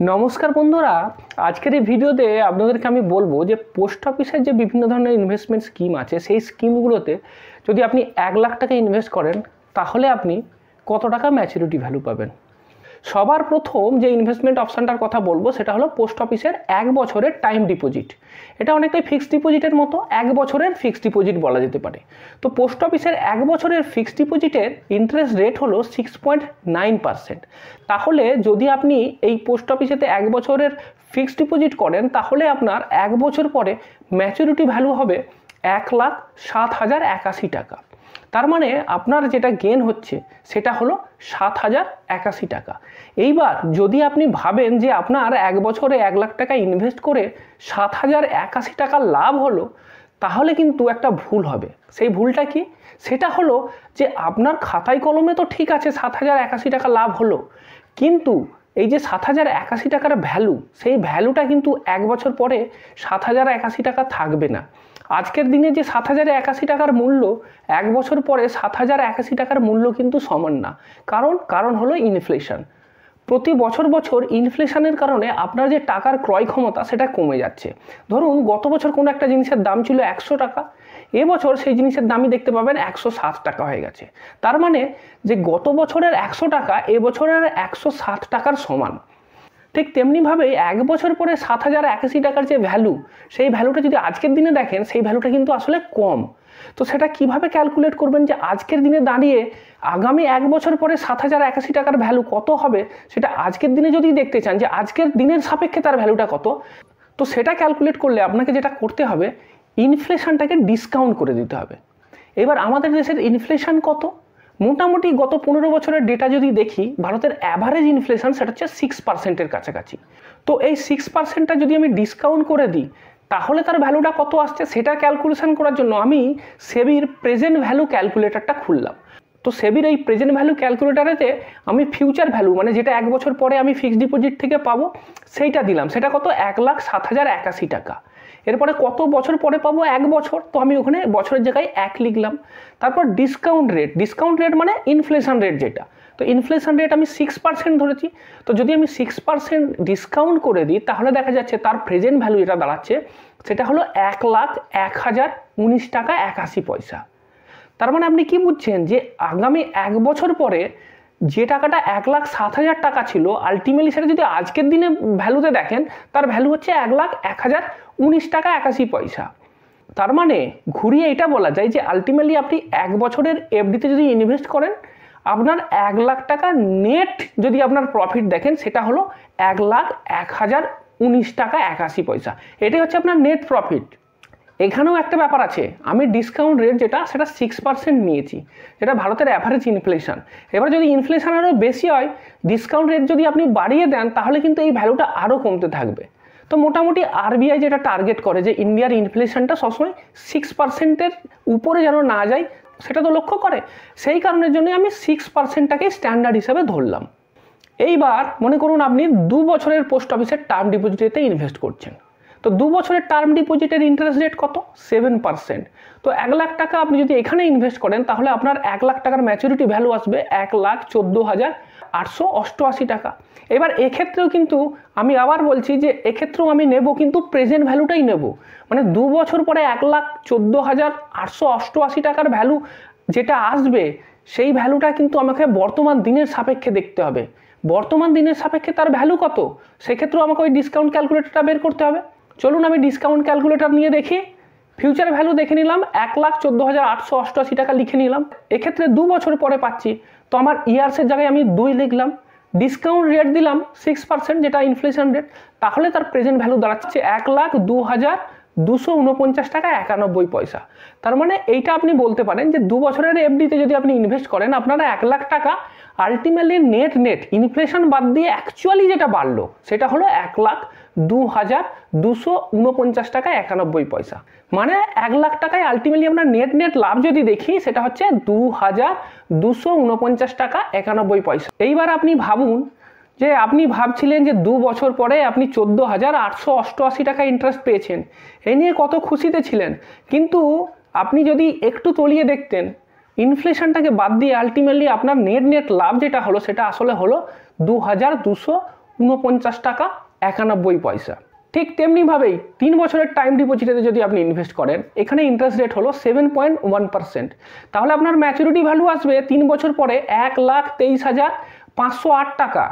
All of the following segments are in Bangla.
নমস্কার বন্ধুরা, আজকের এই ভিডিওতে আপনাদেরকে আমি বলবো যে পোস্ট অফিসের যে বিভিন্ন ধরনের ইনভেস্টমেন্ট স্কিম আছে সেই স্কিমগুলোতে যদি আপনি 1 লাখ টাকা ইনভেস্ট করেন তাহলে আপনি কত টাকা ম্যাচুরিটি ভ্যালু পাবেন। সবার প্রথম যে ইনভেস্টমেন্ট অপশানটার কথা বলবো সেটা হলো পোস্ট অফিসের 1 বছরের টাইম ডিপোজিট। এটা অনেকটাই ফিক্সড ডিপোজিটের মতো, 1 বছরের ফিক্সড ডিপোজিট বলা যেতে পারে। তো পোস্ট অফিসের 1 বছরের ফিক্সড ডিপোজিটের ইন্টারেস্ট রেট হলো 6.9%। তাহলে যদি আপনি এই পোস্ট অফিসেতে 1 বছরের ফিক্সড ডিপোজিট করেন তাহলে আপনার 1 বছর পরে ম্যাচুরিটি ভ্যালু হবে 1,07,081 টাকা। তার মানে আপনার যেটা গেন হচ্ছে সেটা হলো 7,081 টাকা। এইবার যদি আপনি ভাবেন যে আপনার 1 বছরে 1 লাখ টাকা ইনভেস্ট করে 7,081 টাকা লাভ হলো, তাহলে কিন্তু একটা ভুল হবে। সেই ভুলটা কি? সেটা হলো যে আপনার খাতায় কলমে তো ঠিক আছে 7,081 টাকা লাভ হলো, কিন্তু এই যে 7,081 টাকার ভ্যালু, সেই ভ্যালুটা কিন্তু 1 বছর পরে 7,081 টাকা থাকবে না। আজকের দিনে যে 7,081 টাকার মূল্য 1 বছর পরে 7,081 টাকার মূল্য কিন্তু সমান না। কারণ হলো ইনফ্লেশন। প্রতি বছর ইনফ্লেশনের কারণে আপনার যে টাকার ক্রয় ক্ষমতা সেটা কমে যাচ্ছে। ধরুন গত বছর কোনো একটা জিনিসের দাম ছিল 100 টাকা, এবছর সেই জিনিসের দামই দেখতে পাবেন 107 টাকা হয়ে গেছে। তার মানে যে গত বছরের 100 টাকা এবছরের 107 টাকার সমান। ঠিক তেমনিভাবে 1 বছর পরে 7,081 টাকার যে ভ্যালু, সেই ভ্যালুটা যদি আজকের দিনে দেখেন সেই ভ্যালুটা কিন্তু আসলে কম। তো সেটা কিভাবে ক্যালকুলেট করবেন যে আজকের দিনে দাঁড়িয়ে আগামী 1 বছর পরে 7,081 টাকার ভ্যালু কত হবে, সেটা আজকের দিনে যদি দেখতে চান যে আজকের দিনের সাপেক্ষে তার ভ্যালুটা কত, তো সেটা ক্যালকুলেট করলে আপনাকে যেটা করতে হবে ইনফ্লেশনটাকে ডিসকাউন্ট করে দিতে হবে। এবার আমাদের দেশের ইনফ্লেশন কত? মোটামুটি গত 15 বছরের ডেটা যদি দেখি, ভারতের অ্যাভারেজ ইনফ্লেশন সেটা হচ্ছে 6%-এর কাছাকাছি। তো এই 6%টা যদি আমি ডিসকাউন্ট করে দিই তাহলে তার ভ্যালুটা কত আসছে সেটা ক্যালকুলেশন করার জন্য আমি সেবির প্রেজেন্ট ভ্যালু ক্যালকুলেটরটা খুললাম। তো সেবির এই প্রেজেন্ট ভ্যালু ক্যালকুলেটারেতে আমি ফিউচার ভ্যালু মানে যেটা 1 বছর পরে আমি ফিক্সড ডিপোজিট থেকে পাবো সেইটা দিলাম। সেটা কত? 1,07,081 টাকা। এরপরে কত বছর পরে পাবো? 1 বছর। তো আমি ওখানে বছরের জায়গায় 1 লিখলাম। তারপর ডিসকাউন্ট রেট মানে ইনফ্লেশন রেট যেটা, তো ইনফ্লেশন রেট আমি 6% ধরেছি। তো যদি আমি 6% ডিসকাউন্ট করে দিই তাহলে দেখা যাচ্ছে তার প্রেজেন্ট ভ্যালু যেটা দাঁড়াচ্ছে সেটা হলো 1,01,019 টাকা 81 পয়সা। তার মানে আপনি কি বুঝছেন যে আগামী 1 বছর পরে যে টাকাটা 1,07,000 টাকা ছিল, আলটিমেটলি সেটা যদি আজকের দিনে ভ্যালুতে দেখেন তার ভ্যালু হচ্ছে 1,01,019 টাকা 81 পয়সা। তার মানে ঘুরিয়ে এটা বলা যায় যে আলটিমেটলি আপনি 1 বছরের এফডিতে যদি ইনভেস্ট করেন আপনার 1 লাখ টাকা নেট যদি আপনার প্রফিট দেখেন সেটা হলো 1,01,019 টাকা 81 পয়সা। এটাই হচ্ছে আপনার নেট প্রফিট। এখানেও একটা ব্যাপার আছে, আমি ডিসকাউন্ট রেট যেটা সেটা 6% নিয়েছি, যেটা ভারতের অ্যাভারেজ ইনফ্লেশন। এবার যদি ইনফ্লেশন আরও বেশি হয়, ডিসকাউন্ট রেট যদি আপনি বাড়িয়ে দেন তাহলে কিন্তু এই ভ্যালুটা আরও কমতে থাকবে। তো মোটামুটি আরবিআই যেটা টার্গেট করে যে ইন্ডিয়ার ইনফ্লেশনটা সবসময় 6%-এর উপরে যেন না যায় সেটা তো লক্ষ্য করে, সেই কারণের জন্য আমি 6%টাকে স্ট্যান্ডার্ড হিসাবে ধরলাম। এইবার মনে করুন আপনি 2 বছরের পোস্ট অফিসের টার্ম ডিপোজিটেতে ইনভেস্ট করছেন। তো 2 বছরের টার্ম ডিপোজিটের ইন্টারেস্ট রেট কত? 7%। তো 1 লাখ টাকা আপনি যদি এখানে ইনভেস্ট করেন তাহলে আপনার 1 লাখ টাকার ম্যাচুরিটি ভ্যালু আসবে 1,14,888 টাকা। এবার এক্ষেত্রেও কিন্তু আমি আবার বলছি যে এক্ষেত্রেও আমি নেব কিন্তু প্রেজেন্ট ভ্যালুটাই নেব। মানে 2 বছর পরে 1,14,888 টাকার ভ্যালু যেটা আসবে সেই ভ্যালুটা কিন্তু আমাকে বর্তমান দিনের সাপেক্ষে দেখতে হবে। বর্তমান দিনের সাপেক্ষে তার ভ্যালু কত, সেক্ষেত্রেও আমাকে ওই ডিসকাউন্ট ক্যালকুলেটরটা বের করতে হবে। চলুন আমি ডিসকাউন্ট ক্যালকুলেটর নিয়ে দেখি। ফিউচার ভ্যালু দেখে নিলাম, 1,14,888 টাকা লিখে নিলাম। এক্ষেত্রে 2 বছর পরে পাচ্ছি, তো আমার ইয়ার্সের জায়গায় আমি 2 লিখলাম। ডিসকাউন্ট রেট দিলাম 6% যেটা ইনফ্লেশন রেট, তাহলে তার প্রেজেন্ট ভ্যালু দাঁড়াচ্ছে 1,02,249 টাকা 91 পয়সা। তার মানে এইটা আপনি বলতে পারেন যে 2 বছরের এফডিতে যদি আপনি ইনভেস্ট করেন আপনারা 1 লাখ টাকা আলটিমেটলি নেট ইনফ্লেশন বাদ দিয়ে অ্যাকচুয়ালি যেটা বাড়লো সেটা হলো 1,02,249 টাকা 91 পয়সা। মানে 1 লাখ টাকায় আলটিমেটলি আমরা নেট লাভ যদি দেখি সেটা হচ্ছে 2,249 টাকা 91 পয়সা। এইবার আপনি ভাবুন যে আপনি ভাবছিলেন যে 2 বছর পরে আপনি 14,888 টাকা ইন্টারেস্ট পেয়েছেন, এ নিয়ে কত খুশিতে ছিলেন। কিন্তু আপনি যদি একটু তলিয়ে দেখতেন ইনফ্লেশনটাকে বাদ দিয়ে আলটিমেটলি আপনার নেট লাভ যেটা হলো সেটা আসলে হলো 2,249 49 টাকা 91 পয়সা। ঠিক তেমনিভাবেই 3 বছরের টাইম ডিপোজিটেতে যদি আপনি ইনভেস্ট করেন, এখানে ইন্টারেস্ট রেট হলো 7.1%। তাহলে আপনার ম্যাচুরিটি ভ্যালু আসবে 3 বছর পরে 1,23,508 টাকা।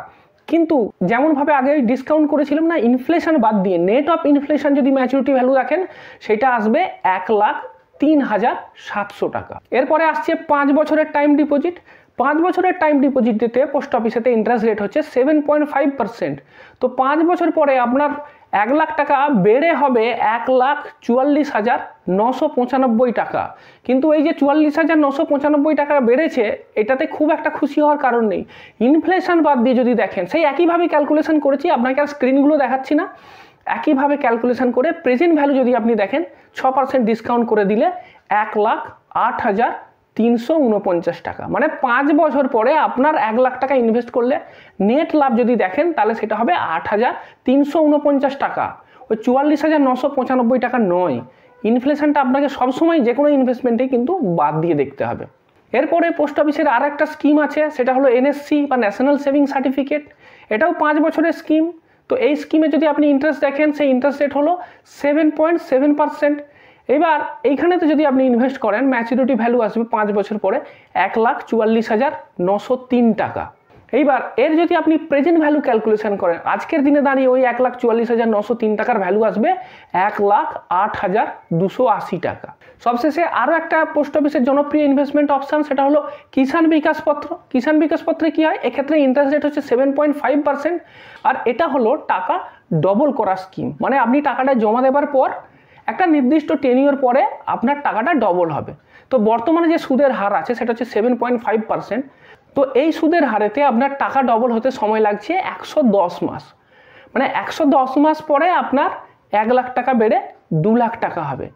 কিন্তু যেমনভাবে আগে ডিসকাউন্ট করেছিলাম না ইনফ্লেশন বাদ দিয়ে, নেট অফ ইনফ্লেশন যদি ম্যাচুরিটি ভ্যালু দেখেন সেটা আসবে 1,03,700 টাকা। এরপরে আসছে 5 বছরের টাইম ডিপোজিট। 5 বছরের টাইম ডিপোজিট দিতে পোস্ট অফিসেতে ইন্টারেস্ট রেট হচ্ছে 7.5%। তো 5 বছর পরে আপনার 1 লাখ টাকা বেড়ে হবে 1,44,995 টাকা। কিন্তু এই যে 44,995 টাকা বেড়েছে, এটাতে খুব একটা খুশি হওয়ার কারণ নেই। ইনফ্লেশন বাদ দিয়ে যদি দেখেন, সেই একইভাবে ক্যালকুলেশন করেছি, আপনাকে আর স্ক্রিনগুলো দেখাচ্ছি না। একইভাবে ক্যালকুলেশন করে প্রেজেন্ট ভ্যালু যদি আপনি দেখেন 6% ডিসকাউন্ট করে দিলে 1,08,349 টাকা। মানে 5 বছর পরে আপনার 1 লাখ টাকা ইনভেস্ট করলে নেট লাভ যদি দেখেন তাহলে সেটা হবে 8,349 টাকা। ওই 44,995 টাকা নয়। ইনফ্লেশনটা আপনাকে সবসময় যে কোনো ইনভেস্টমেন্টেই কিন্তু বাদ দিয়ে দেখতে হবে। এরপরে পোস্ট অফিসের আর একটা স্কিম আছে, সেটা হলো NSC বা ন্যাশনাল সেভিং সার্টিফিকেট। এটাও 5 বছরের স্কিম। তো এই স্কিমে যদি আপনি ইন্টারেস্ট দেখেন, সেই ইন্টারেস্ট রেট হলো 7.7%। এবার এইখানেতে যদি আপনি ইনভেস্ট করেন, ম্যাচুরিটি ভ্যালু আসবে 5 বছর পরে 1,44,903 টাকা। এইবার এর যদি আপনি প্রেজেন্ট ভ্যালু ক্যালকুলেশন করেন, আজকের দিনে দাঁড়িয়ে ওই 1,44,903 টাকার ভ্যালু আসবে 1,08,280 টাকা। সবশেষে আরও একটা পোস্ট অফিসের জনপ্রিয় ইনভেস্টমেন্ট অপশান, সেটা হলো কিষাণ বিকাশ পত্র। কিষাণ বিকাশ পত্রে কী হয়, এক্ষেত্রে ইন্টারেস্ট রেট হচ্ছে 7.5%। আর এটা হলো টাকা ডবল করার স্কিম। মানে আপনি টাকাটা জমা দেওয়ার পর একটা নির্দিষ্ট টেনিওর পরে আপনার টাকাটা ডবল হবে। তো বর্তমানে যে সুদের হার আছে সেটা হচ্ছে 7.5%। তো এই সুদের হারেতে আপনার টাকা ডবল হতে সময় লাগছে 110 মাস। মানে 110 মাস পরে আপনার 1 লাখ টাকা বেড়ে 2 লাখ টাকা হবে।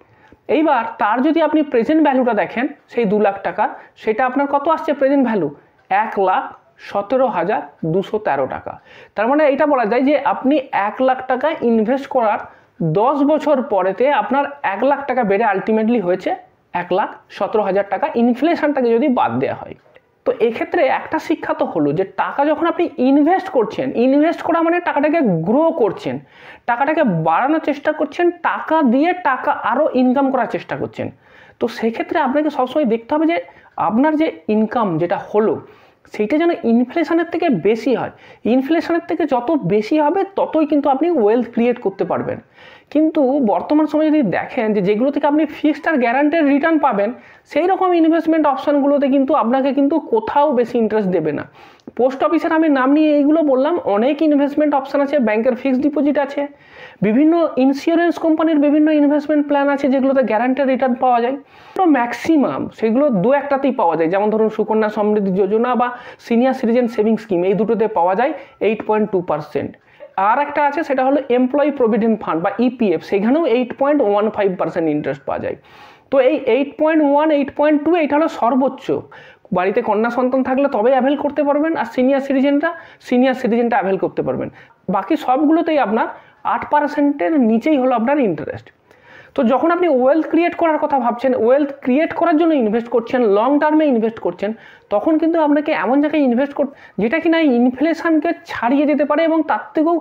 এইবার তার যদি আপনি প্রেজেন্ট ভ্যালুটা দেখেন, সেই 2 লাখ টাকা, সেটা আপনার কত আসছে প্রেজেন্ট ভ্যালু? 1,17,213 টাকা। তার মানে এটা বলা যায় যে আপনি 1 লাখ টাকা ইনভেস্ট করার 10 বছর পরেতে আপনার 1 লাখ টাকা বেড়ে আলটিমেটলি হয়েছে 1,17,000 টাকা, ইনফ্লেশনটাকে যদি বাদ দেওয়া হয়। তো এক্ষেত্রে একটা শিক্ষা তো হলো যে টাকা যখন আপনি ইনভেস্ট করছেন, ইনভেস্ট করা মানে টাকাটাকে গ্রো করছেন, টাকাটাকে বাড়ানোর চেষ্টা করছেন, টাকা দিয়ে টাকা আরও ইনকাম করার চেষ্টা করছেন। তো সেক্ষেত্রে আপনাকে সবসময় দেখতে হবে যে আপনার যে ইনকাম যেটা হলো সেইটা যেন ইনফ্লেশনের থেকে বেশি হয়। ইনফ্লেশনের থেকে যত বেশি হবে ততই কিন্তু আপনি ওয়েলথ ক্রিয়েট করতে পারবেন। কিন্তু বর্তমান সময়ে যদি দেখেন যে যেগুলো থেকে আপনি ফিক্সড আর গ্যারান্টেড রিটার্ন পাবেন, সেই রকম ইনভেস্টমেন্ট অপশানগুলোতে কিন্তু আপনাকে কিন্তু কোথাও বেশি ইন্টারেস্ট দেবে না। পোস্ট অফিসের আমি নাম নিয়ে এইগুলো বললাম, অনেক ইনভেস্টমেন্ট অপশান আছে, ব্যাংকের ফিক্সড ডিপোজিট আছে, বিভিন্ন ইন্স্যুরেন্স কোম্পানির বিভিন্ন ইনভেস্টমেন্ট প্ল্যান আছে যেগুলোতে গ্যারান্টেড রিটার্ন পাওয়া যায়। তো ম্যাক্সিমাম সেগুলো 2-1টাতেই পাওয়া যায়, যেমন ধরুন সুকন্যা সমৃদ্ধি যোজনা বা সিনিয়র সিটিজেন সেভিং স্কিম, এই দুটোতে পাওয়া যায় 8.2%। আর একটা আছে সেটা হলো এমপ্লয়ি প্রভিডেন্ট ফান্ড বা EPF, সেখানেও 8.15% ইন্টারেস্ট পাওয়া যায়। তো এই 8.1, 8.2 এইটা হলো সর্বোচ্চ। বাড়িতে কন্যা সন্তান থাকলে তবেই অ্যাভেল করতে পারবেন, আর সিনিয়র সিটিজেনটা অ্যাভেল করতে পারবেন। বাকি সবগুলোতেই আপনার 8%-এর নিচেই হলো আপনার ইন্টারেস্ট। তো যখন আপনি ওয়েলথ ক্রিয়েট করার কথা ভাবছেন, ওয়েলথ ক্রিয়েট করার জন্য ইনভেস্ট করছেন, লং টার্মে ইনভেস্ট করছেন, তখন কিন্তু আপনাকে এমন জায়গায় ইনভেস্ট যেটা কিনা ইনফ্লেশনকে ছাড়িয়ে যেতে পারে এবং তার থেকেও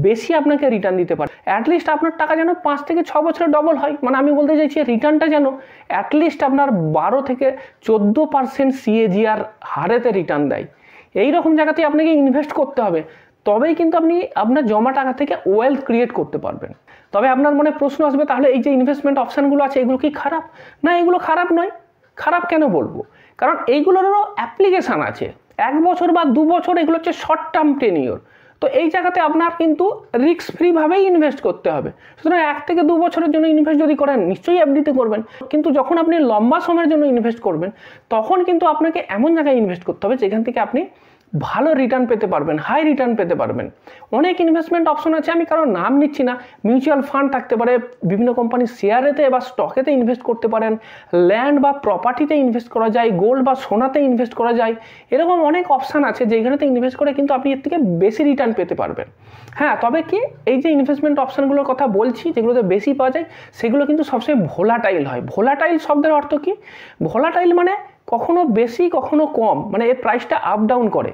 বেশি আপনাকে রিটার্ন দিতে পারে। অ্যাটলিস্ট আপনার টাকা যেন 5 থেকে 6 বছরে ডবল হয়। মানে আমি বলতে চাইছি রিটার্নটা যেন অ্যাটলিস্ট আপনার 12 থেকে 14% CAGR হারেতে রিটার্ন দেয়। এই রকম জায়গাতে আপনাকে ইনভেস্ট করতে হবে, তবেই কিন্তু আপনি আপনার জমা টাকা থেকে ওয়েলথ ক্রিয়েট করতে পারবেন। তবে আপনার মনে প্রশ্ন আসবে, তাহলে এই যে ইনভেস্টমেন্ট অপশানগুলো আছে এগুলো কি খারাপ? না, এগুলো খারাপ নয়। খারাপ কেন বলবো? কারণ এইগুলোরও অ্যাপ্লিকেশান আছে। 1 বছর বা 2 বছর এগুলো হচ্ছে শর্ট টার্ম টেনিওর। তো এই জায়গাতে আপনার কিন্তু রিস্ক ফ্রিভাবেই ইনভেস্ট করতে হবে। সুতরাং 1 থেকে 2 বছরের জন্য ইনভেস্ট যদি করেন নিশ্চয়ই এফডিতে করবেন, কিন্তু যখন আপনি লম্বা সময়ের জন্য ইনভেস্ট করবেন তখন কিন্তু আপনাকে এমন জায়গায় ইনভেস্ট করতে হবে যেখান থেকে আপনি ভালো রিটার্ন পেতে পারবেন, হাই রিটার্ন পেতে পারবেন। অনেক ইনভেস্টমেন্ট অপশন আছে, আমি কারো নাম নিচ্ছি না। মিউচুয়াল ফান্ড থাকতে পারে, বিভিন্ন কোম্পানির শেয়ারেতে বা স্টকেতে ইনভেস্ট করতে পারেন, ল্যান্ড বা প্রপার্টিতে ইনভেস্ট করা যায়, গোল্ড বা সোনাতে ইনভেস্ট করা যায়। এরকম অনেক অপশান আছে যেখানেতে ইনভেস্ট করে কিন্তু আপনি এর থেকে বেশি রিটার্ন পেতে পারবেন। হ্যাঁ, তবে কি এই যে ইনভেস্টমেন্ট অপশানগুলোর কথা বলছি যেগুলোতে বেশি পাওয়া যায় সেগুলো কিন্তু সবসময় ভোলাটাইল হয়। ভোলাটাইল শব্দের অর্থ কি? ভোলাটাইল মানে কখনো বেশি কখনো কম, মানে এর প্রাইসটা আপ ডাউন করে।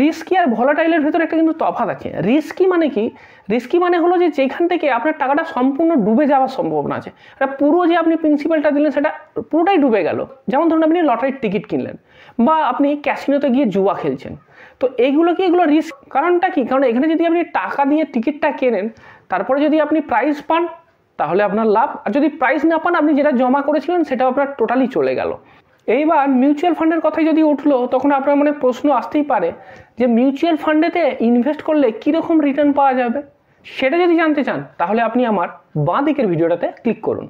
রিস্কি আর ভলাটাইলের ভেতরে একটা কিন্তু তফাৎ আছে। রিস্কি মানে কি? রিস্কি মানে হলো যে যেখান থেকে আপনার টাকাটা সম্পূর্ণ ডুবে যাওয়ার সম্ভাবনা আছে, এটা পুরো যে আপনি প্রিন্সিপালটা দিলেন সেটা পুরোটাই ডুবে গেল। যেমন ধরুন আপনি লটারির টিকিট কিনলেন বা আপনি ক্যাসিনোতে গিয়ে জুয়া খেলছেন, তো এইগুলো কি, এগুলো রিস্ক। কারণটা কি? কারণ এখানে যদি আপনি টাকা দিয়ে টিকিটটা কেনেন, তারপরে যদি আপনি প্রাইজ পান তাহলে আপনার লাভ, আর যদি প্রাইজ না পান আপনি যেটা জমা করেছিলেন সেটাও আপনার টোটালি চলে গেল। এইবার মিউচুয়াল ফান্ডের কথাই যদি উঠলো, তখন আপনার মনে প্রশ্ন আসতেই পারে যে মিউচুয়াল ফান্ডেতে ইনভেস্ট করলে কীরকম রিটার্ন পাওয়া যাবে। সেটা যদি জানতে চান তাহলে আপনি আমার বাঁ দিকের ভিডিওটাতে ক্লিক করুন।